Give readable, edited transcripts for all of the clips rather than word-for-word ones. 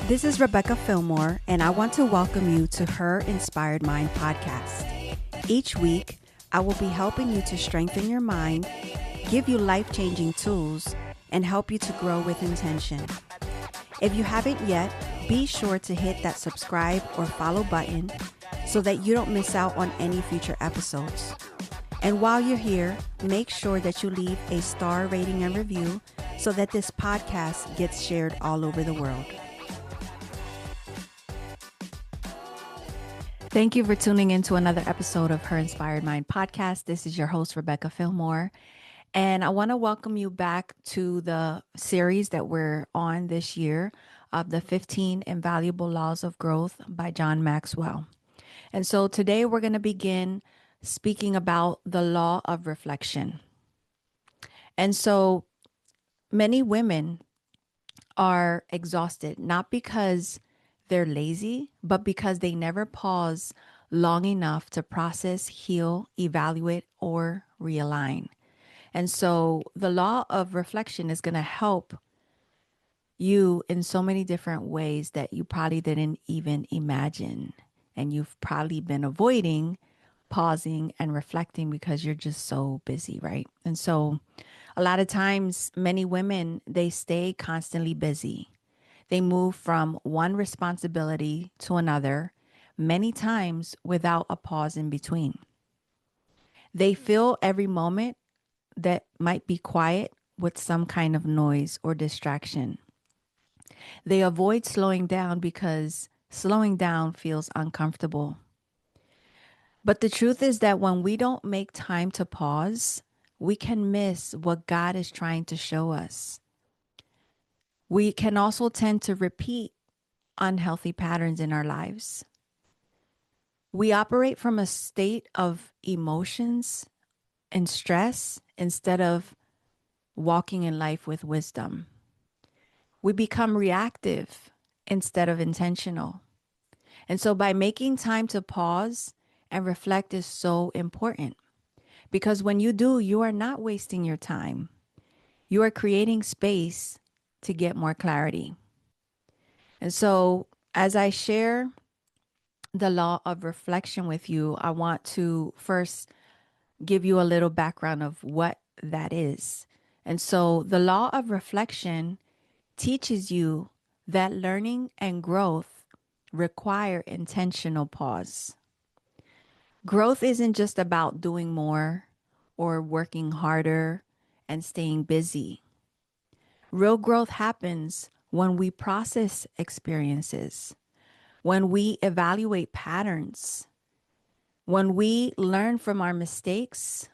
This is Rebecca Fillmore, and I want to welcome you to Her Inspired Mind podcast. Each week, I will be helping you to strengthen your mind, give you life-changing tools, and help you to grow with intention. If you haven't yet, be sure to hit that subscribe or follow button so that you don't miss out on any future episodes. And while you're here, make sure that you leave a star rating and review so that this podcast gets shared all over the world. Thank you for tuning in to another episode of Her Inspired Mind podcast. This is your host, Rebecca Fillmore. And I want to welcome you back to the series that we're on this year of the 15 Invaluable Laws of Growth by John Maxwell. And so today we're going to begin speaking about the law of reflection. And so many women are exhausted, not because they're lazy, but because they never pause long enough to process, heal, evaluate, or realign. And so the law of reflection is going to help you in so many different ways that you probably didn't even imagine. And you've probably been avoiding pausing and reflecting because you're just so busy, right? And so a lot of times, many women, they stay constantly busy. They move from one responsibility to another, many times without a pause in between. They fill every moment that might be quiet with some kind of noise or distraction. They avoid slowing down because slowing down feels uncomfortable. But the truth is that when we don't make time to pause, we can miss what God is trying to show us. We can also tend to repeat unhealthy patterns in our lives. We operate from a state of emotions and stress instead of walking in life with wisdom. We become reactive instead of intentional. And so by making time to pause and reflect is so important, because when you do, you are not wasting your time. You are creating space to get more clarity. And so as I share the law of reflection with you, I want to first give you a little background of what that is. And so the law of reflection teaches you that learning and growth require intentional pause. Growth isn't just about doing more or working harder and staying busy. Real growth happens when we process experiences, when we evaluate patterns, when we learn from our mistakes,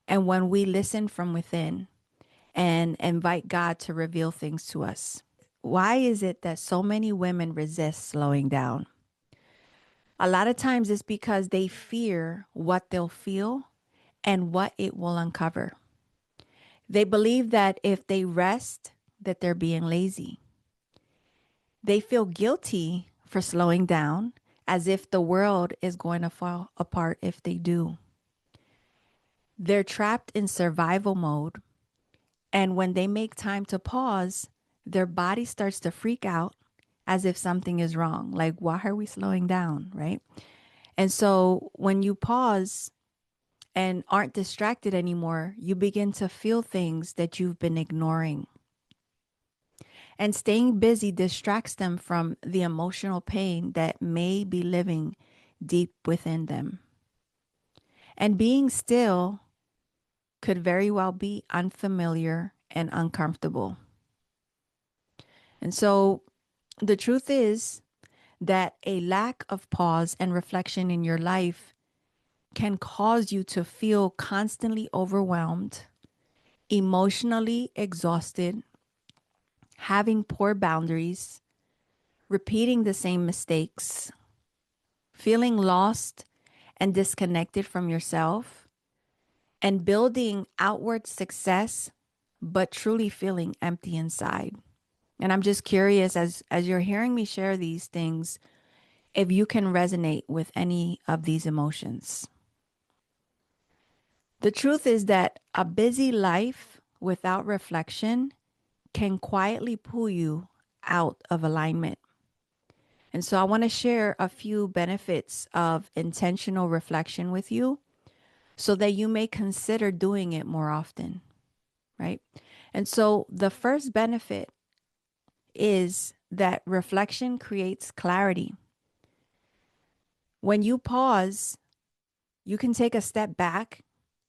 and when we listen from within and invite God to reveal things to us. Why is it that so many women resist slowing down? A lot of times it's because they fear what they'll feel and what it will uncover. They believe that if they rest, that they're being lazy. They feel guilty for slowing down, as if the world is going to fall apart if they do. They're trapped in survival mode, and when they make time to pause, their body starts to freak out as if something is wrong. Like, why are we slowing down, right? And so when you pause and aren't distracted anymore, you begin to feel things that you've been ignoring. And staying busy distracts them from the emotional pain that may be living deep within them. And being still could very well be unfamiliar and uncomfortable. And so the truth is that a lack of pause and reflection in your life can cause you to feel constantly overwhelmed, emotionally exhausted, having poor boundaries, repeating the same mistakes, feeling lost and disconnected from yourself, and building outward success, but truly feeling empty inside. And I'm just curious, as you're hearing me share these things, if you can resonate with any of these emotions. The truth is that a busy life without reflection can quietly pull you out of alignment. And so I want to share a few benefits of intentional reflection with you so that you may consider doing it more often, right? And so the first benefit is that reflection creates clarity. When you pause, you can take a step back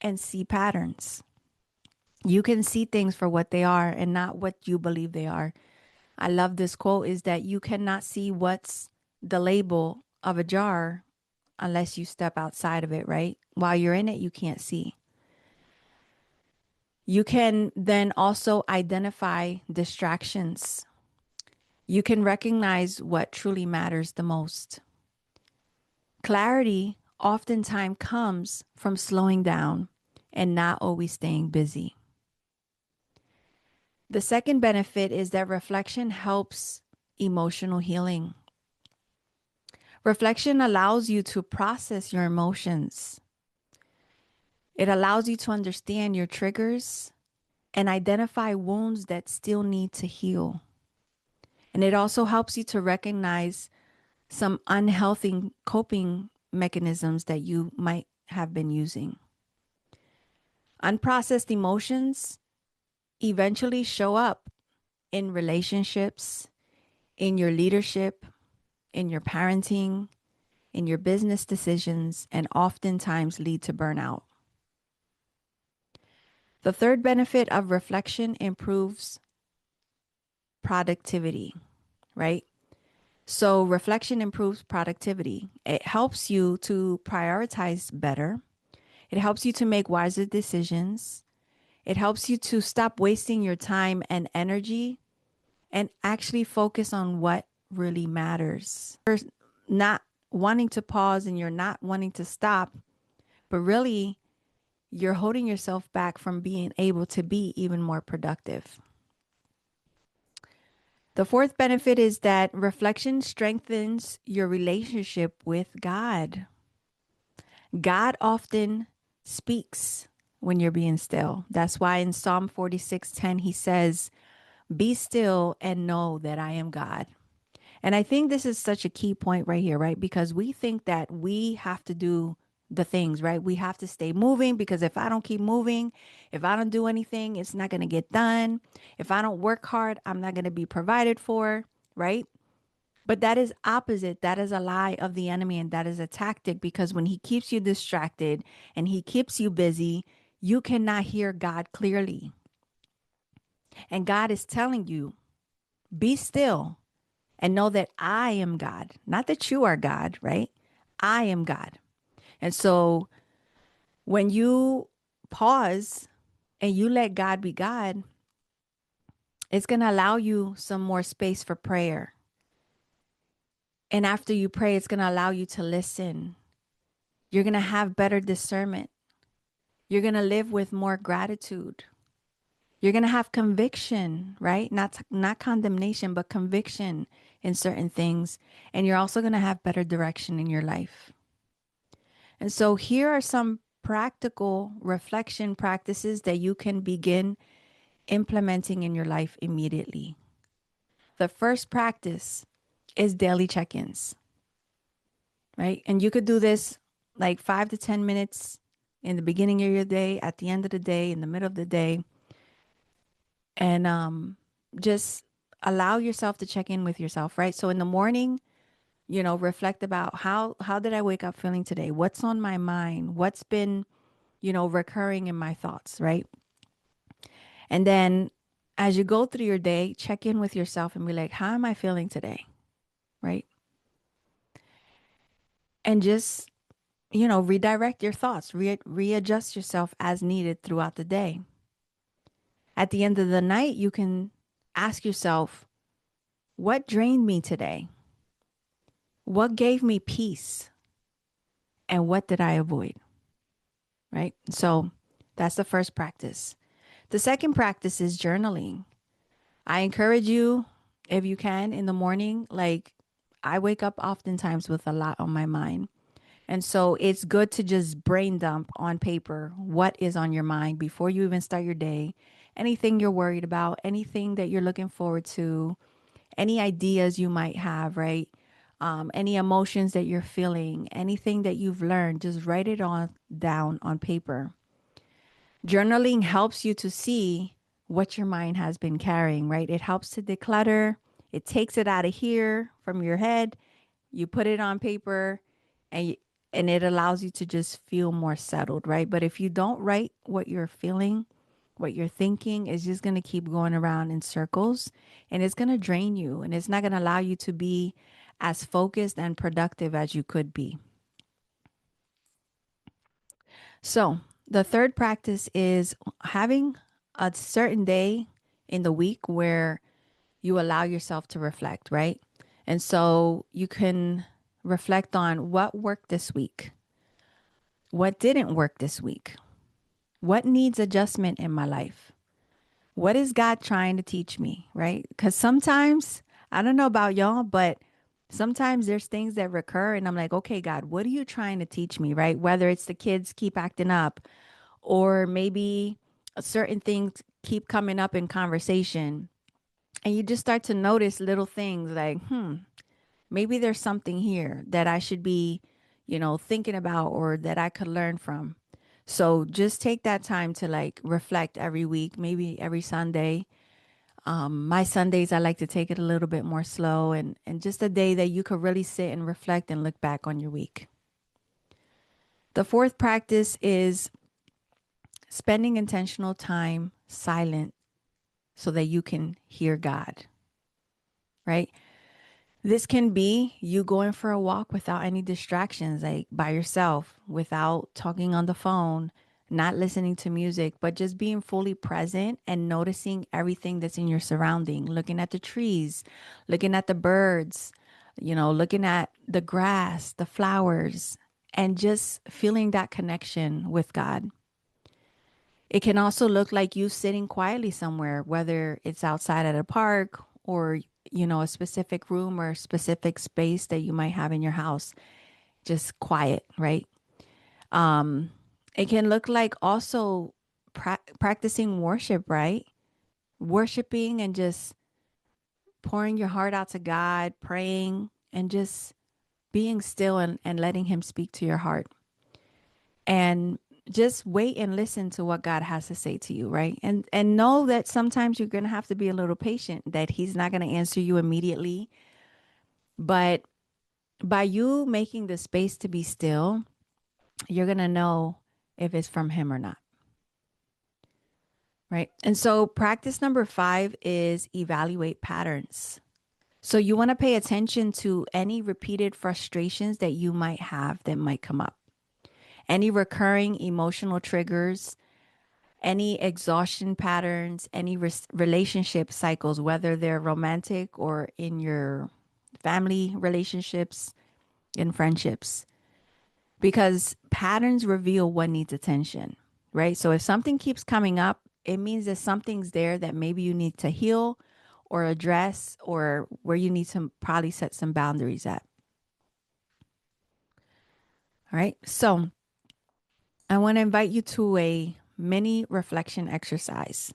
and see patterns. You can see things for what they are and not what you believe they are. I love this quote is that you cannot see what's the label of a jar unless you step outside of it, right? While you're in it, you can't see. You can then also identify distractions. You can recognize what truly matters the most. Clarity oftentimes comes from slowing down and not always staying busy. The second benefit is that reflection helps emotional healing. Reflection allows you to process your emotions. It allows you to understand your triggers and identify wounds that still need to heal. And it also helps you to recognize some unhealthy coping mechanisms that you might have been using. Unprocessed emotions eventually show up in relationships, in your leadership, in your parenting, in your business decisions, and oftentimes lead to burnout. The third benefit of reflection improves productivity, right? So reflection improves productivity. It helps you to prioritize better. It helps you to make wiser decisions. It helps you to stop wasting your time and energy and actually focus on what really matters. You're not wanting to pause and you're not wanting to stop, but really you're holding yourself back from being able to be even more productive. The fourth benefit is that reflection strengthens your relationship with God. God often speaks when you're being still. That's why in Psalm 46:10 he says, "Be still and know that I am God." And I think this is such a key point right here, right? Because we think that we have to do the things, right? We have to stay moving because if I don't keep moving, if I don't do anything, it's not going to get done. If I don't work hard, I'm not going to be provided for, right? But that is opposite. That is a lie of the enemy and that is a tactic because when he keeps you distracted and he keeps you busy, you cannot hear God clearly. And God is telling you, be still and know that I am God. Not that you are God, right? I am God. And so when you pause and you let God be God, it's going to allow you some more space for prayer. And after you pray, it's going to allow you to listen. You're going to have better discernment. You're going to live with more gratitude. You're going to have conviction, right? Not condemnation, but conviction in certain things. And you're also going to have better direction in your life. And so here are some practical reflection practices that you can begin implementing in your life immediately. The first practice is daily check-ins, right? And you could do this like 5 to 10 minutes in the beginning of your day, at the end of the day, in the middle of the day. And just allow yourself to check in with yourself, right? So in the morning, reflect about how did I wake up feeling today? What's on my mind? What's been, recurring in my thoughts, right? And then as you go through your day, check in with yourself and be like, how am I feeling today? Right? And just, redirect your thoughts, readjust yourself as needed throughout the day. At the end of the night, you can ask yourself, what drained me today? What gave me peace? And what did I avoid? Right? So that's the first practice. The second practice is journaling. I encourage you, if you can, in the morning, like I wake up oftentimes with a lot on my mind. And so it's good to just brain dump on paper what is on your mind before you even start your day. Anything you're worried about, anything that you're looking forward to, any ideas you might have, right? Any emotions that you're feeling, anything that you've learned, just write it on down on paper. Journaling helps you to see what your mind has been carrying, right? It helps to declutter. It takes it out of here from your head. You put it on paper and and it allows you to just feel more settled, right? But if you don't write what you're feeling, what you're thinking is just going to keep going around in circles and it's going to drain you and it's not going to allow you to be as focused and productive as you could be. So, the third practice is having a certain day in the week where you allow yourself to reflect, right? And so you can reflect on what worked this week, what didn't work this week, what needs adjustment in my life, what is God trying to teach me, right? Because sometimes, I don't know about y'all, but sometimes there's things that recur and I'm like, okay, God, what are you trying to teach me, right? Whether it's the kids keep acting up or maybe certain things keep coming up in conversation and you just start to notice little things like, maybe there's something here that I should be, thinking about or that I could learn from. So just take that time to like reflect every week, maybe every Sunday. My Sundays, I like to take it a little bit more slow and just a day that you could really sit and reflect and look back on your week. The fourth practice is spending intentional time silent so that you can hear God, right? This can be you going for a walk without any distractions, like by yourself, without talking on the phone, not listening to music, but just being fully present and noticing everything that's in your surrounding, looking at the trees, looking at the birds, looking at the grass, the flowers, and just feeling that connection with God. It can also look like you sitting quietly somewhere, whether it's outside at a park or, a specific room or specific space that you might have in your house, just quiet, right? It can look like also practicing worship, right? Worshiping and just pouring your heart out to God, praying and just being still and letting Him speak to your heart. And just wait and listen to what God has to say to you, right? And know that sometimes you're going to have to be a little patient, that He's not going to answer you immediately, but by you making the space to be still, you're going to know if it's from Him or not, right? And so practice number 5 is evaluate patterns. So you want to pay attention to any repeated frustrations that you might have that might come up, any recurring emotional triggers, any exhaustion patterns, any relationship cycles, whether they're romantic or in your family relationships, in friendships, because patterns reveal what needs attention, right? So if something keeps coming up, it means that something's there that maybe you need to heal or address or where you need to probably set some boundaries at. All right. So I want to invite you to a mini reflection exercise,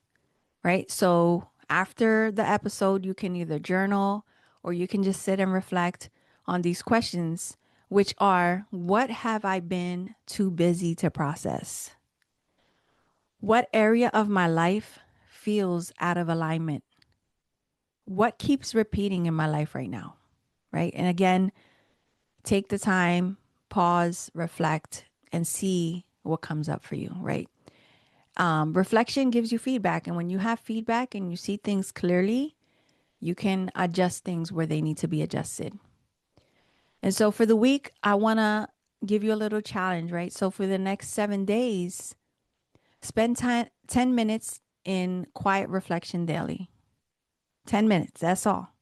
right? So after the episode, you can either journal or you can just sit and reflect on these questions, which are: what have I been too busy to process? What area of my life feels out of alignment? What keeps repeating in my life right now? Right. And again, take the time, pause, reflect, and see what comes up for you. Right. Reflection gives you feedback. And when you have feedback and you see things clearly, you can adjust things where they need to be adjusted. And so for the week, I want to give you a little challenge, right? So for the next 7 days, spend 10 minutes in quiet reflection daily. 10 minutes, that's all,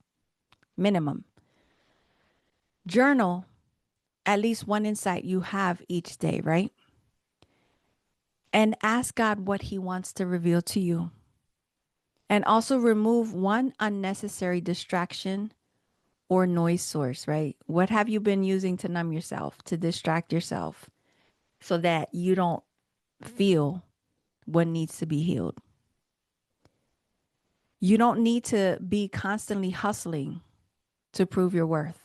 minimum. Journal at least one insight you have each day, right? And ask God what He wants to reveal to you. And also remove one unnecessary distraction or noise source, right? What have you been using to numb yourself, to distract yourself so that you don't feel what needs to be healed? You don't need to be constantly hustling to prove your worth.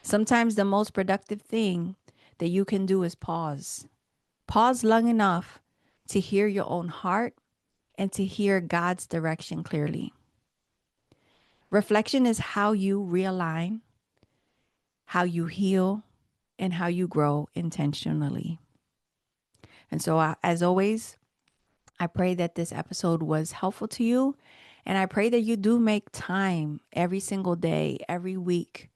Sometimes the most productive thing that you can do is pause. Pause long enough to hear your own heart and to hear God's direction clearly. Reflection is how you realign, how you heal, and how you grow intentionally. And so, as always, I pray that this episode was helpful to you. And I pray that you do make time every single day, every week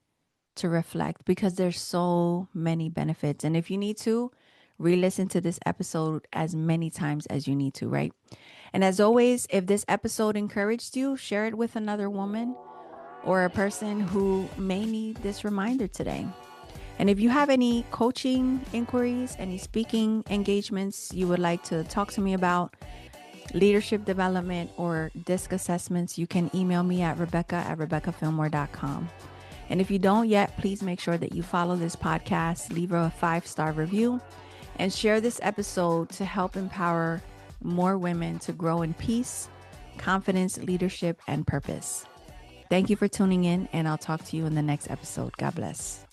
to reflect, because there's so many benefits. And if you need to, re-listen to this episode as many times as you need to, right? And as always, if this episode encouraged you, share it with another woman or a person who may need this reminder today. And if you have any coaching inquiries, any speaking engagements you would like to talk to me about, leadership development, or DISC assessments, you can email me at rebecca@rebeccafillmore.com. And if you don't yet, please make sure that you follow this podcast, leave a 5-star review, and share this episode to help empower more women to grow in peace, confidence, leadership, and purpose. Thank you for tuning in, and I'll talk to you in the next episode. God bless.